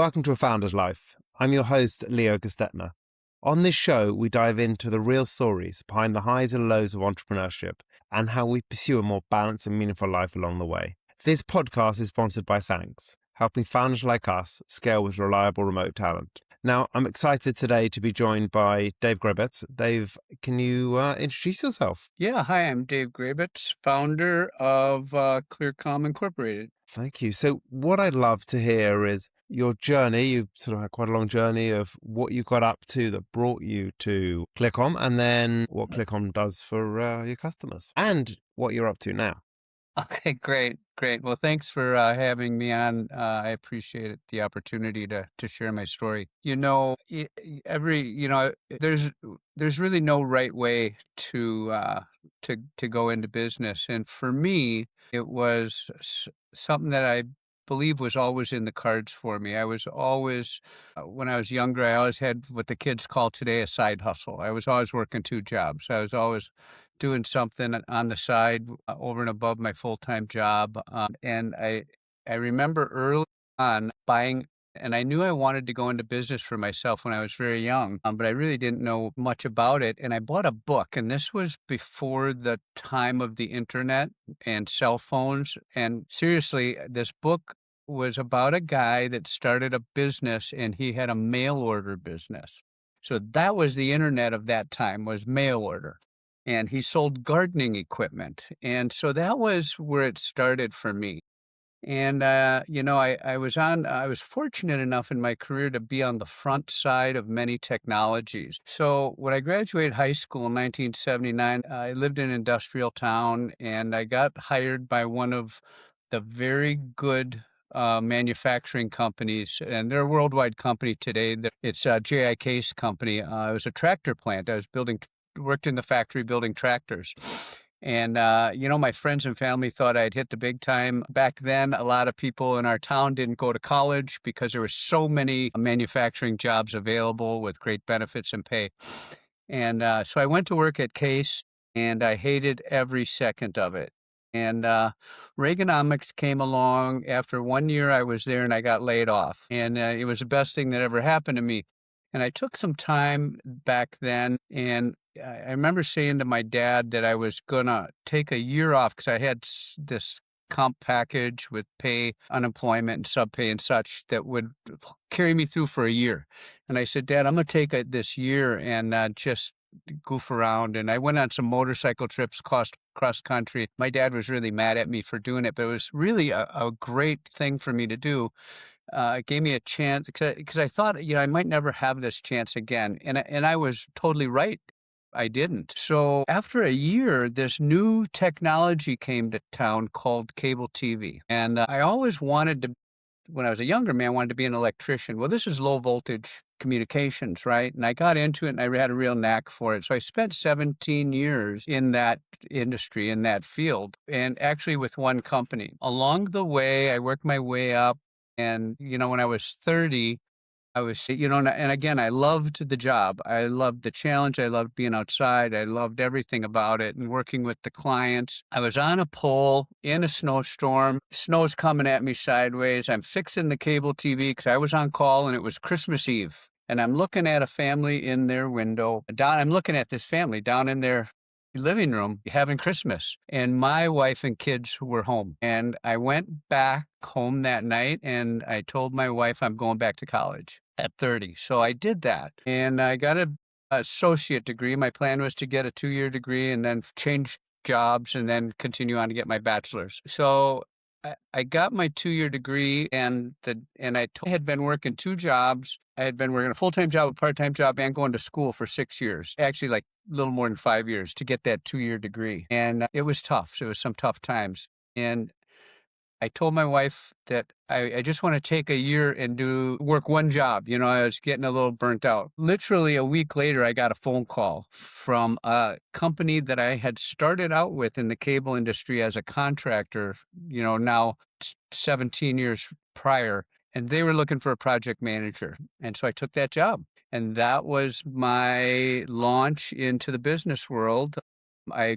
Welcome to A Founder's Life. I'm your host, Leo Gestetner. On this show, we dive into the real stories behind the highs and lows of entrepreneurship and how we pursue a more balanced and meaningful life along the way. This podcast is sponsored by Thanks, helping founders like us scale with reliable remote talent. Now, I'm excited today to be joined by Dave Grebetz. Dave, can you introduce yourself? Yeah, hi, I'm Dave Grebetz, founder of ClearCom Incorporated. Thank you. So what I'd love to hear is your journey. You've sort of had quite a long journey of what you got up to that brought you to ClearCom, and then what ClearCom does for your customers and what you're up to now. Okay, great. Well, thanks for having me on. I appreciate it, the opportunity to share my story. There's really no right way to go into business, and for me, it was something that I believe was always in the cards for me. I was always, when I was younger, I always had what the kids call today a side hustle. I was always working two jobs. I was always doing something on the side over and above my full-time job. And I remember early on buying, and I knew I wanted to go into business for myself when I was very young, but I really didn't know much about it. And I bought a book, and this was before the time of the internet and cell phones. And seriously, this book was about a guy that started a business, and he had a mail order business. So that was the internet of that time, was mail order. And he sold gardening equipment. And so that was where it started for me. And, I was fortunate enough in my career to be on the front side of many technologies. So when I graduated high school in 1979, I lived in an industrial town, and I got hired by one of the very good manufacturing companies, and they're a worldwide company today. It's JIK's company. It was a tractor plant. I was worked in the factory building tractors. And, my friends and family thought I'd hit the big time. Back then, a lot of people in our town didn't go to college because there were so many manufacturing jobs available with great benefits and pay. And so I went to work at Case, and I hated every second of it. And Reaganomics came along. After 1 year, I was there and I got laid off. And it was the best thing that ever happened to me. And I took some time back then, and I remember saying to my dad that I was going to take a year off because I had this comp package with pay, unemployment, and subpay and such that would carry me through for a year. And I said, Dad, I'm going to take this year and just goof around. And I went on some motorcycle trips cross country. My dad was really mad at me for doing it, but it was really a great thing for me to do. It gave me a chance because I thought, I might never have this chance again. And I was totally right. I didn't. So after a year, this new technology came to town called cable TV. And I always wanted to, when I was a younger man, I wanted to be an electrician. Well, this is low voltage communications, right? And I got into it and I had a real knack for it. So I spent 17 years in that industry, in that field, and actually with one company. Along the way, I worked my way up. And, when I was 30, I was, and again, I loved the job. I loved the challenge. I loved being outside. I loved everything about it and working with the clients. I was on a pole in a snowstorm. Snow's coming at me sideways. I'm fixing the cable TV because I was on call and it was Christmas Eve. And I'm looking at a family in their window. I'm looking at this family down in their living room having Christmas, and my wife and kids were home. And I went back home that night and I told my wife I'm going back to college at 30. So I did that, and I got an associate degree. My plan was to get a 2-year degree and then change jobs and then continue on to get my bachelor's. So I got my 2-year degree, and I had been working two jobs. I had been working a full-time job, a part-time job, and going to school for 6 years. Actually, like a little more than 5 years to get that 2-year degree. And it was tough. So it was some tough times. And I told my wife that I just want to take a year and work one job. I was getting a little burnt out. Literally a week later, I got a phone call from a company that I had started out with in the cable industry as a contractor, now 17 years prior. And they were looking for a project manager. And so I took that job. And that was my launch into the business world. I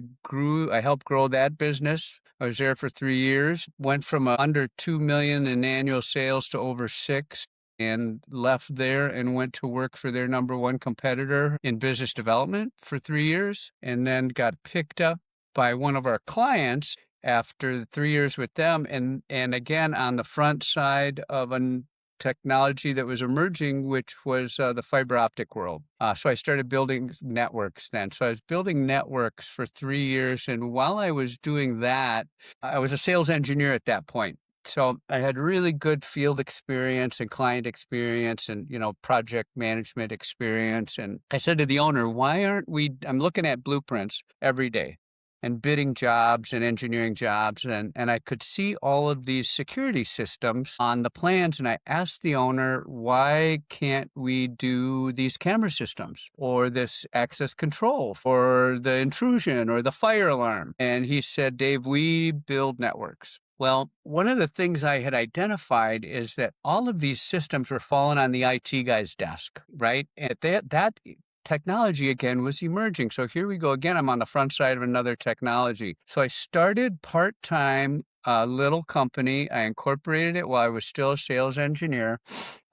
helped grow that business. I was there for 3 years, went from under $2 million in annual sales to over $6 and left there and went to work for their number one competitor in business development for 3 years, and then got picked up by one of our clients after the 3 years with them. And again, on the front side of a technology that was emerging, which was the fiber optic world. So I started building networks then. So I was building networks for 3 years. And while I was doing that, I was a sales engineer at that point. So I had really good field experience and client experience and, project management experience. And I said to the owner, why aren't we, I'm looking at blueprints every day and bidding jobs and engineering jobs. And I could see all of these security systems on the plans. And I asked the owner, why can't we do these camera systems or this access control for the intrusion or the fire alarm? And he said, Dave, we build networks. Well, one of the things I had identified is that all of these systems were falling on the IT guy's desk, right? And that technology again was emerging. So here we go again. I'm on the front side of another technology. So I started part-time, a little company. I incorporated it while I was still a sales engineer.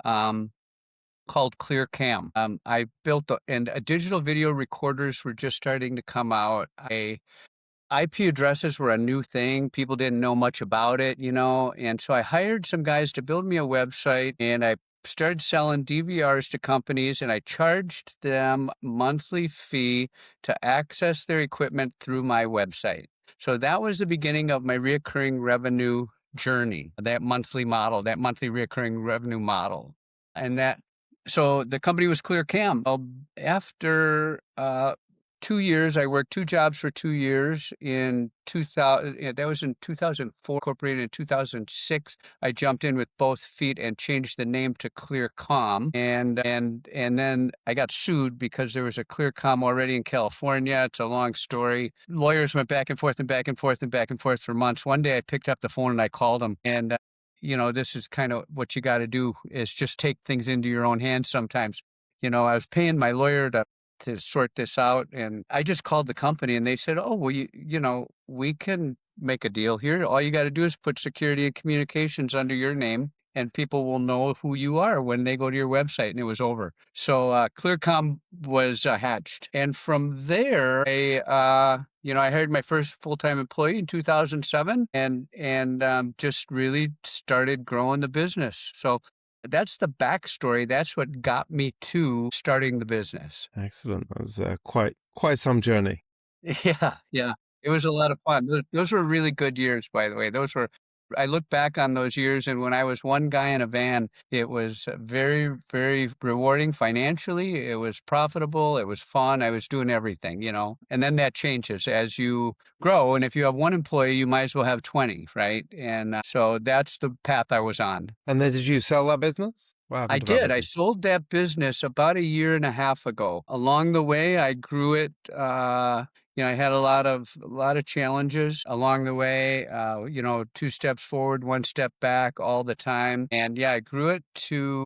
Called ClearCom. I built and digital video recorders were just starting to come out. IP addresses were a new thing. People didn't know much about it, and so I hired some guys to build me a website, and I started selling DVRs to companies, and I charged them monthly fee to access their equipment through my website. So that was the beginning of my recurring revenue journey, that monthly model, that monthly recurring revenue model. So the company was ClearCam. After 2 years, I worked two jobs for 2 years in 2000. That was in 2004, incorporated in 2006. I jumped in with both feet and changed the name to ClearCom. And then I got sued because there was a ClearCom already in California. It's a long story. Lawyers went back and forth and back and forth and back and forth for months. One day I picked up the phone and I called them. And, this is kind of what you got to do, is just take things into your own hands sometimes. I was paying my lawyer to sort this out. And I just called the company and they said, oh, well, we can make a deal here. All you got to do is put security and communications under your name and people will know who you are when they go to your website. And it was over. So ClearCom was hatched. And from there, I hired my first full-time employee in 2007 and just really started growing the business. So that's the backstory. That's what got me to starting the business. Excellent. That was quite some journey. Yeah, yeah. It was a lot of fun. Those were really good years, by the way. I look back on those years, and when I was one guy in a van, it was very, very rewarding financially. It was profitable. It was fun. I was doing everything, and then that changes as you grow. And if you have one employee, you might as well have 20, right? And so that's the path I was on. And then did you sell that business? What I happened to that did. I business? sold that business about a year and a half ago. Along the way, I grew it. I had a lot of challenges along the way. 2 steps forward, 1 step back all the time. And yeah, I grew it to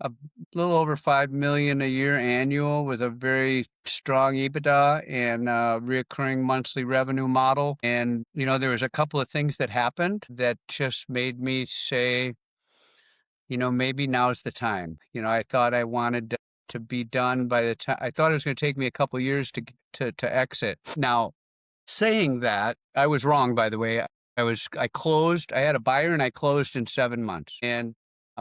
a little over 5 million a year annual with a very strong EBITDA and recurring monthly revenue model. And there was a couple of things that happened that just made me say, maybe now's the time. I thought I wanted to be done by the time. I thought it was going to take me a couple of years to exit. Now, saying that, I was wrong, by the way. I closed. I had a buyer and I closed in 7 months.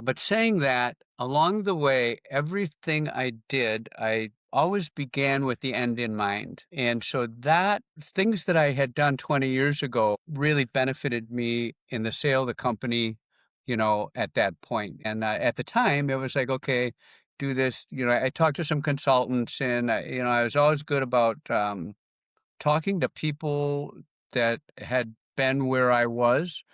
But saying that, along the way, everything I did, I always began with the end in mind. And so that things that I had done 20 years ago really benefited me in the sale of the company, at that point. And at the time, it was like, okay, do this. I talked to some consultants, and I was always good about talking to people that had been where I was.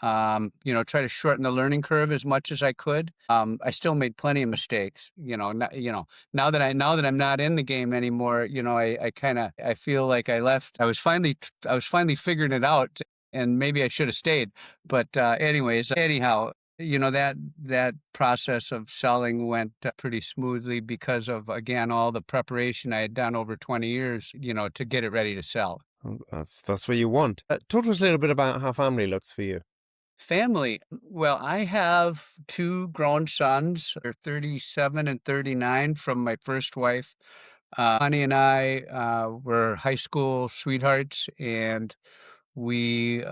Try to shorten the learning curve as much as I could. I still made plenty of mistakes. Now that I'm not in the game anymore, I feel like I left. I was finally figuring it out. And maybe I should have stayed. But anyhow, that process of selling went pretty smoothly because of, again, all the preparation I had done over 20 years, to get it ready to sell. Well, that's what you want. Talk to us a little bit about how family looks for you. Family. Well, I have two grown sons. They're 37 and 39 from my first wife. Connie and I were high school sweethearts, and we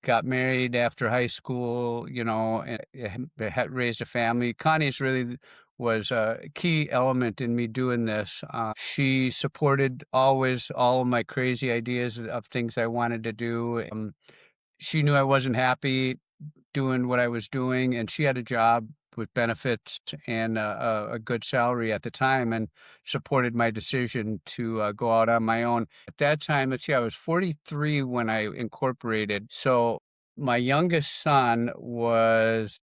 got married after high school, and had raised a family. Connie's really was a key element in me doing this. She supported always all of my crazy ideas of things I wanted to do. She knew I wasn't happy doing what I was doing, and she had a job with benefits and a good salary at the time, and supported my decision to go out on my own. At that time, let's see, I was 43 when I incorporated. So my youngest son was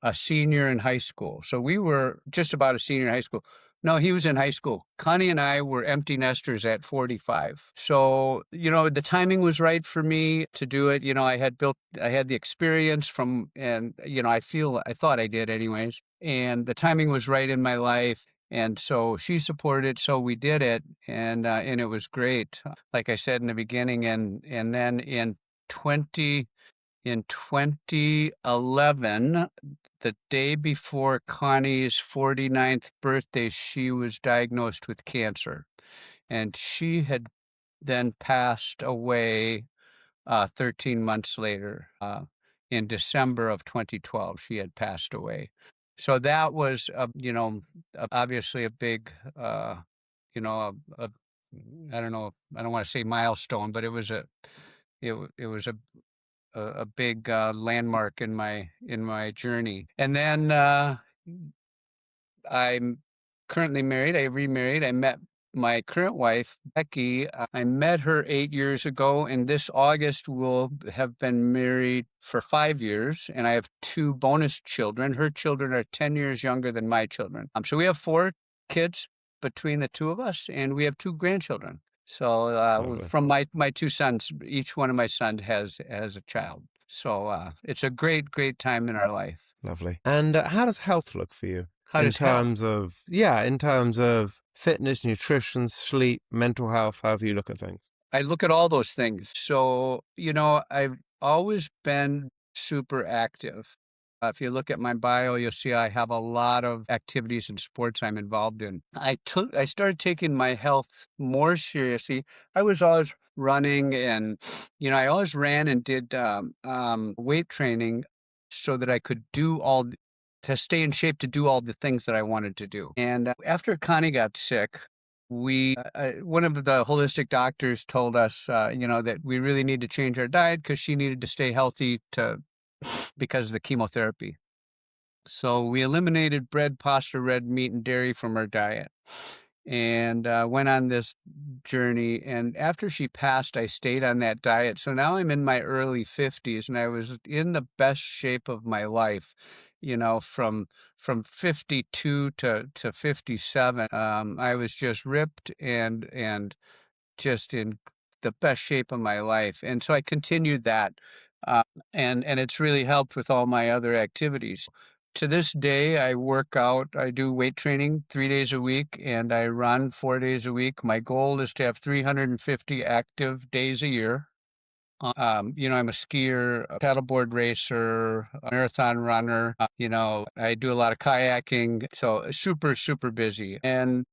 a senior in high school. So we were just about a senior in high school. No, he was in high school. Connie and I were empty nesters at 45. So, the timing was right for me to do it. I had the experience and, I thought I did anyways. And the timing was right in my life. And so she supported, so we did it. And it was great. Like I said in the beginning, and then in 2011, the day before Connie's 49th birthday, she was diagnosed with cancer. And she had then passed away 13 months later. In December of 2012, she had passed away. So that was, obviously a big, you know, I don't know, I don't want to say milestone, but it was a big landmark in my journey. And then I'm currently married. I remarried. I met my current wife, Becky. I met her 8 years ago, and this August we'll have been married for 5 years. And I have two bonus children. Her children are 10 years younger than my children. So we have four kids between the two of us, and we have two grandchildren. So Lovely. from my two sons, each one of my sons has a child. So it's a great time in our life. Lovely. And how does health look for you How in does health? terms of, in terms of fitness, nutrition, sleep, mental health, however you look at things? I look at all those things. So, I've always been super active. If you look at my bio, you'll see I have a lot of activities and sports I'm involved in. I started taking my health more seriously. I was always running, and, I always ran and did weight training so that I could to stay in shape to do all the things that I wanted to do. And after Connie got sick, one of the holistic doctors told us, that we really need to change our diet because she needed to stay healthy because of the chemotherapy. So we eliminated bread, pasta, red meat, and dairy from our diet, and went on this journey. And after she passed, I stayed on that diet. So now I'm in my early 50s, and I was in the best shape of my life, from 52 to 57. I was just ripped and just in the best shape of my life. And so I continued that. Uh, and it's really helped with all my other activities. To this day, I work out. I do weight training 3 days a week, and I run 4 days a week. My goal is to have 350 active days a year. I'm a skier, a paddleboard racer, a marathon runner. I do a lot of kayaking. So super, super busy. And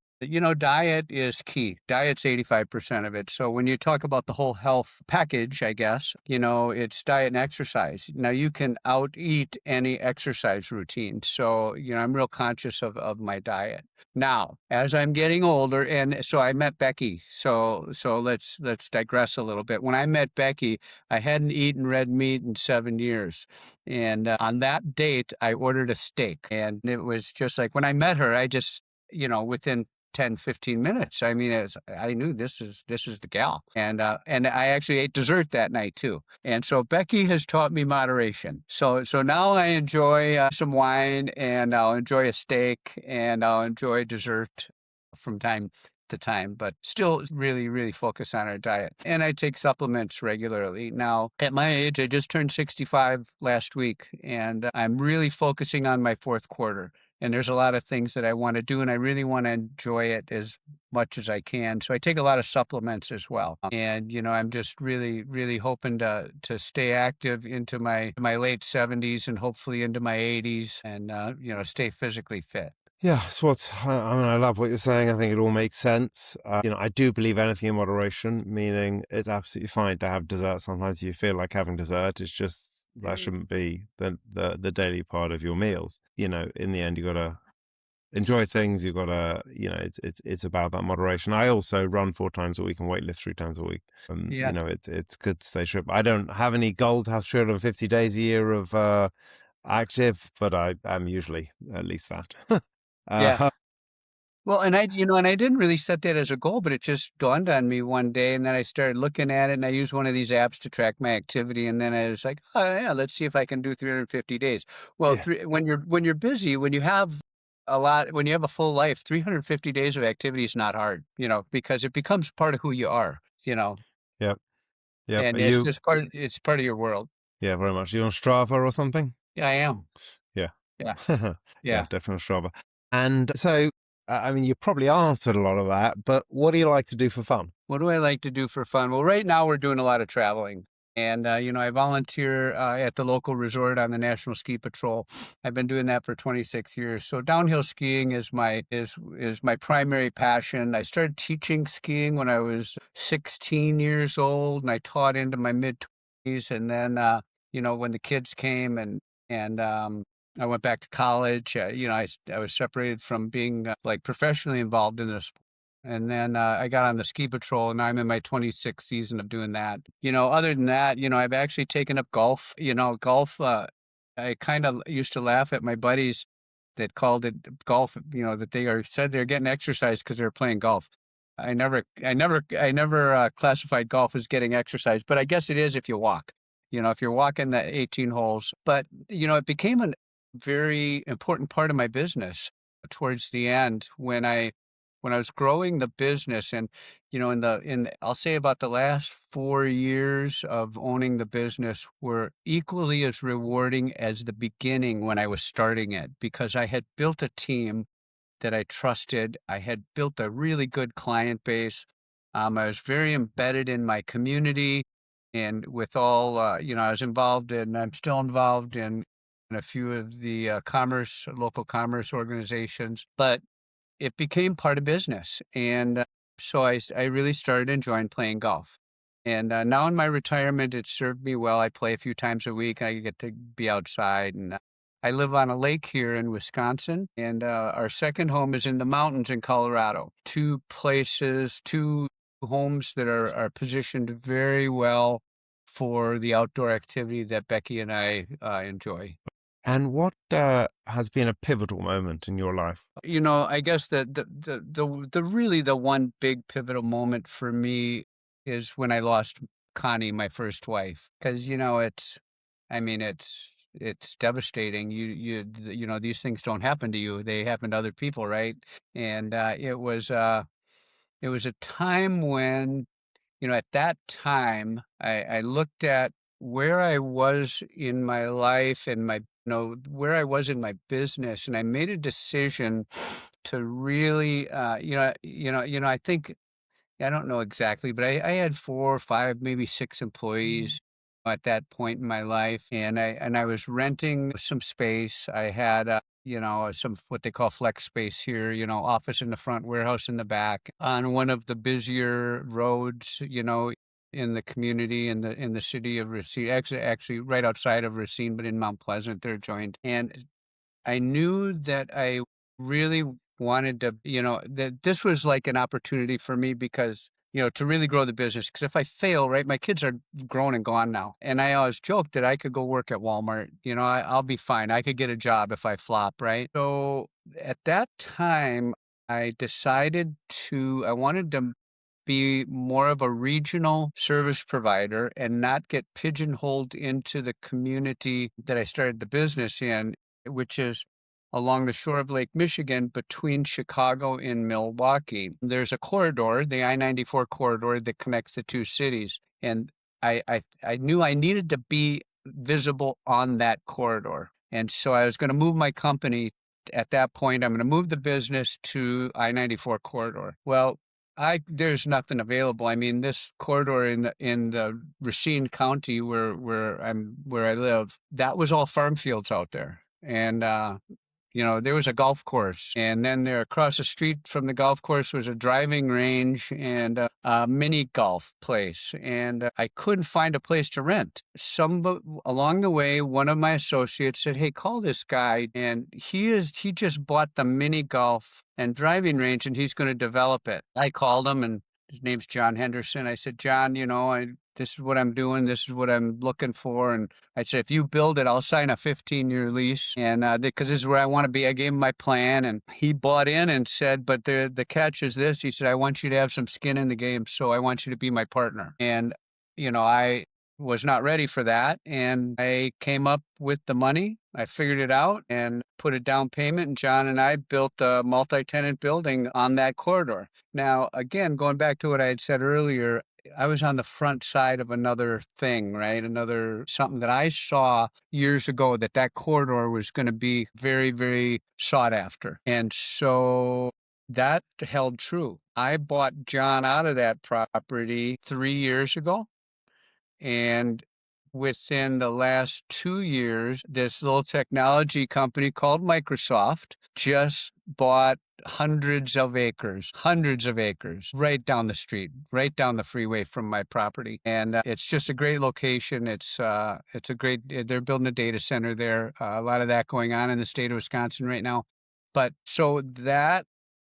diet is key. Diet's 85% of it. So when you talk about the whole health package, I guess, it's diet and exercise. Now you can out eat any exercise routine. So, I'm real conscious of my diet. Now, as I'm getting older, and so I met Becky. So let's digress a little bit. When I met Becky, I hadn't eaten red meat in 7 years. And on that date, I ordered a steak. And it was just like when I met her, I just, within 10, 15 minutes. I mean, I knew this is the gal. And I actually ate dessert that night too. And so Becky has taught me moderation. So now I enjoy some wine, and I'll enjoy a steak, and I'll enjoy dessert from time to time, but still really, really focus on our diet. And I take supplements regularly. Now, at my age, I just turned 65 last week, and I'm really focusing on my fourth quarter. and there's a lot of things that I want to do, and I really want to enjoy it as much as I can. So I take a lot of supplements as well. And, I'm just really, really hoping to stay active into my late 70s and hopefully into my 80s and, stay physically fit. Yeah, it's I mean, I love what you're saying. I think it all makes sense. I do believe anything in moderation, meaning it's absolutely fine to have dessert. Sometimes you feel like having dessert. It's just that shouldn't be the daily part of your meals. In the end, you got to enjoy things. You got to, it's about that moderation. I also run 4 times a week and weightlift 3 times a week. Yeah. It's good to stay sharp. I don't have any goal to have 350 days a year of active, but I am usually at least that. Yeah. uh, Well, and I didn't really set that as a goal, but it just dawned on me one day, and then I started looking at it, and I used one of these apps to track my activity, and then I was like, oh yeah, let's see if I can do 350 days. Well, yeah, when you're busy, when you have when you have a full life, 350 days of activity is not hard, because it becomes part of who you are, yep, yep. Are and you? it's part of your world. Yeah, very much. You on Strava or something? Yeah, I am. Yeah. Yeah, Yeah, yeah. definitely on Strava. And so, I mean, you probably answered a lot of that, but what do you like to do for fun? What do I like to do for fun? Well, right now we're doing a lot of traveling. And, I volunteer at the local resort on the National Ski Patrol. I've been doing that for 26 years. So downhill skiing is my primary passion. I started teaching skiing when I was 16 years old, and I taught into my mid 20s. And then, when the kids came and I went back to college, I was separated from being like professionally involved in this, and then I got on the ski patrol, and I'm in my 26th season of doing that. Other than that, I've actually taken up golf. Golf, I kind of used to laugh at my buddies that called it golf, that said they're getting exercise because they're playing golf. I never classified golf as getting exercise, but I guess it is if you walk. If you're walking the 18 holes. But it became a very important part of my business towards the end when I was growing the business. And I'll say about the last 4 years of owning the business were equally as rewarding as the beginning when I was starting it, because I had built a team that I trusted. I had built a really good client base. I was very embedded in my community, and with all, I was involved in, I'm still involved in a few of the local commerce organizations, but it became part of business. And so I really started enjoying playing golf. And now in my retirement, it served me well. I play a few times a week. I get to be outside. And I live on a lake here in Wisconsin. And our second home is in the mountains in Colorado. Two homes that are positioned very well for the outdoor activity that Becky and I enjoy. And what has been a pivotal moment in your life? I guess the one big pivotal moment for me is when I lost Connie, my first wife, because it's devastating. These things don't happen to you; they happen to other people, right? And it was a time when, at that time, I looked at where I was in my life and where I was in my business, and I made a decision to really, I think, I don't know exactly, but I had 4 or 5, maybe 6 employees at that point in my life, and I was renting some space. I had some what they call flex space here, office in the front, warehouse in the back, on one of the busier roads, in the community, in the city of Racine, actually right outside of Racine, but in Mount Pleasant, they're joined. And I knew that I really wanted to, that this was like an opportunity for me, because, to really grow the business. Because if I fail, right, my kids are grown and gone now. And I always joked that I could go work at Walmart. I'll be fine. I could get a job if I flop, right? So at that time, I wanted to be more of a regional service provider and not get pigeonholed into the community that I started the business in, which is along the shore of Lake Michigan between Chicago and Milwaukee. There's a corridor, the I-94 corridor, that connects the two cities. And I knew I needed to be visible on that corridor. And so I was going to move my company at that point, I'm going to move the business to I-94 corridor. Well, there's nothing available. I mean, this corridor in the Racine County where I live, that was all farm fields out there. And there was a golf course, and then there across the street from the golf course was a driving range and a mini golf place. And I couldn't find a place to rent. Along the way, one of my associates said, "Hey, call this guy, and he just bought the mini golf and driving range, and he's going to develop it." I called him, and his name's John Henderson. I said, "John, this is what I'm doing. This is what I'm looking for." And I said, "If you build it, I'll sign a 15-year lease, and because this is where I want to be." I gave him my plan, and he bought in and said, "But the catch is this." He said, "I want you to have some skin in the game, so I want you to be my partner." And I was not ready for that, and I came up with the money. I figured it out and put a down payment, and John and I built a multi-tenant building on that corridor. Now, again, going back to what I had said earlier, I was on the front side of another thing, right? Something that I saw years ago, that corridor was going to be very, very sought after. And so that held true. I bought John out of that property 3 years ago. And within the last 2 years, this little technology company called Microsoft just bought hundreds of acres right down the street, right down the freeway from my property. And it's just a great location. They're building a data center there. A lot of that going on in the state of Wisconsin right now. But so that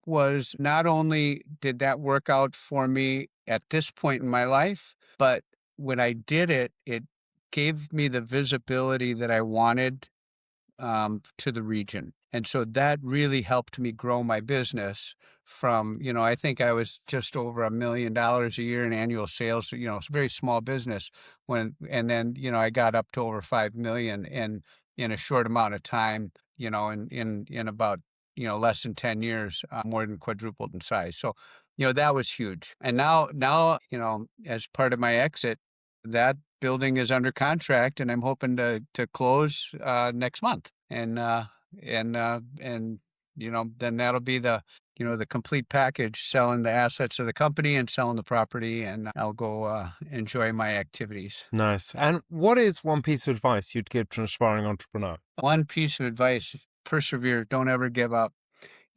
was, not only did that work out for me at this point in my life, but when I did it, it gave me the visibility that I wanted to the region. And so that really helped me grow my business from, I think I was just over $1 million a year in annual sales. It's a very small business and then, I got up to over 5 million in a short amount of time, in about, less than 10 years, more than quadrupled in size. So, that was huge. And now, as part of my exit, that building is under contract, and I'm hoping to close next month. And then that'll be the complete package, selling the assets of the company and selling the property, and I'll go enjoy my activities. Nice. And what is one piece of advice you'd give to an aspiring entrepreneur? One piece of advice: persevere. Don't ever give up.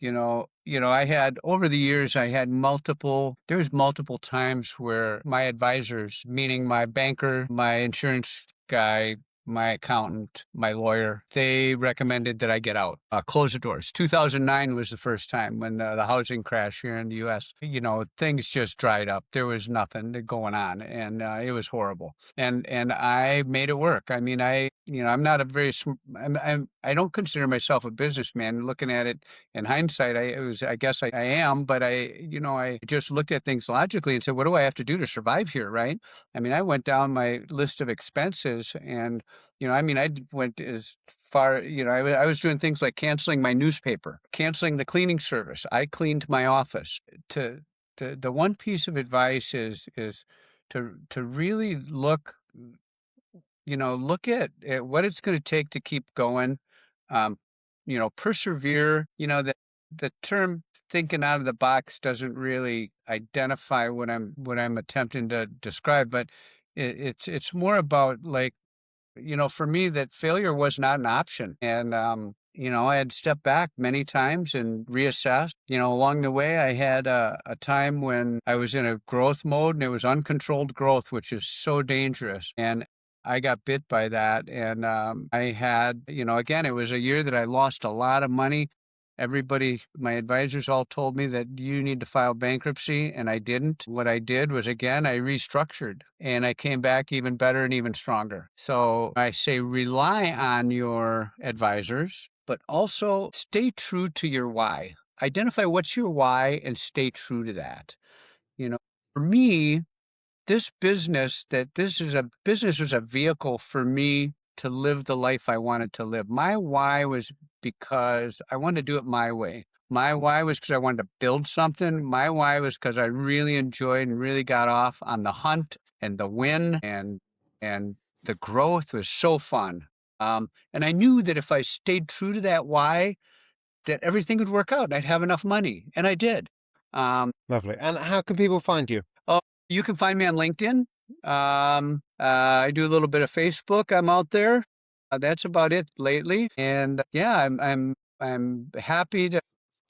I had, over the years, there was multiple times where my advisors, meaning my banker, my insurance guy, my accountant, my lawyer, they recommended that I get out, close the doors. 2009 was the first time when the housing crash here in the U.S., things just dried up. There was nothing going on, and it was horrible. And I made it work. I mean, I'm not a very, I don't consider myself a businessman. Looking at it in hindsight, I guess I am, but I just looked at things logically and said, what do I have to do to survive here, right? I mean, I went down my list of expenses, and I went as far, I was doing things like canceling my newspaper, canceling the cleaning service. I cleaned my office. The one piece of advice is to really look at what it's going to take to keep going. Persevere. The term thinking out of the box doesn't really identify what I'm attempting to describe, but it's more about, like, for me, that failure was not an option. And, I had stepped back many times and reassessed. Along the way, I had a time when I was in a growth mode, and it was uncontrolled growth, which is so dangerous. And I got bit by that. And I had, again, it was a year that I lost a lot of money. My advisors all told me that you need to file bankruptcy, and I didn't. What I did was, again, I restructured, and I came back even better and even stronger. So I say rely on your advisors, but also stay true to your why. Identify what's your why and stay true to that. For me, this business was a vehicle for me to live the life I wanted to live. My why was because I wanted to do it my way. My why was because I wanted to build something. My why was because I really enjoyed and really got off on the hunt and the win, and the growth was so fun. And I knew that if I stayed true to that why, that everything would work out and I'd have enough money, and I did. Lovely. And how can people find you? Oh, you can find me on LinkedIn. I do a little bit of Facebook. I'm out there. That's about it lately. And yeah, I'm happy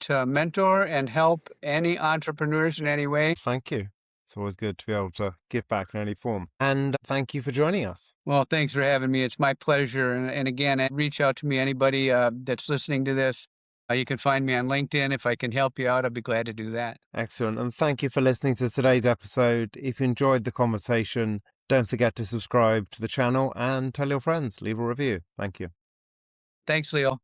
to mentor and help any entrepreneurs in any way. Thank you. It's always good to be able to give back in any form. And thank you for joining us. Well, thanks for having me. It's my pleasure. And again, reach out to me, anybody that's listening to this. You can find me on LinkedIn. If I can help you out, I'll be glad to do that. Excellent. And thank you for listening to today's episode. If you enjoyed the conversation, don't forget to subscribe to the channel and tell your friends. Leave a review. Thank you. Thanks, Leo.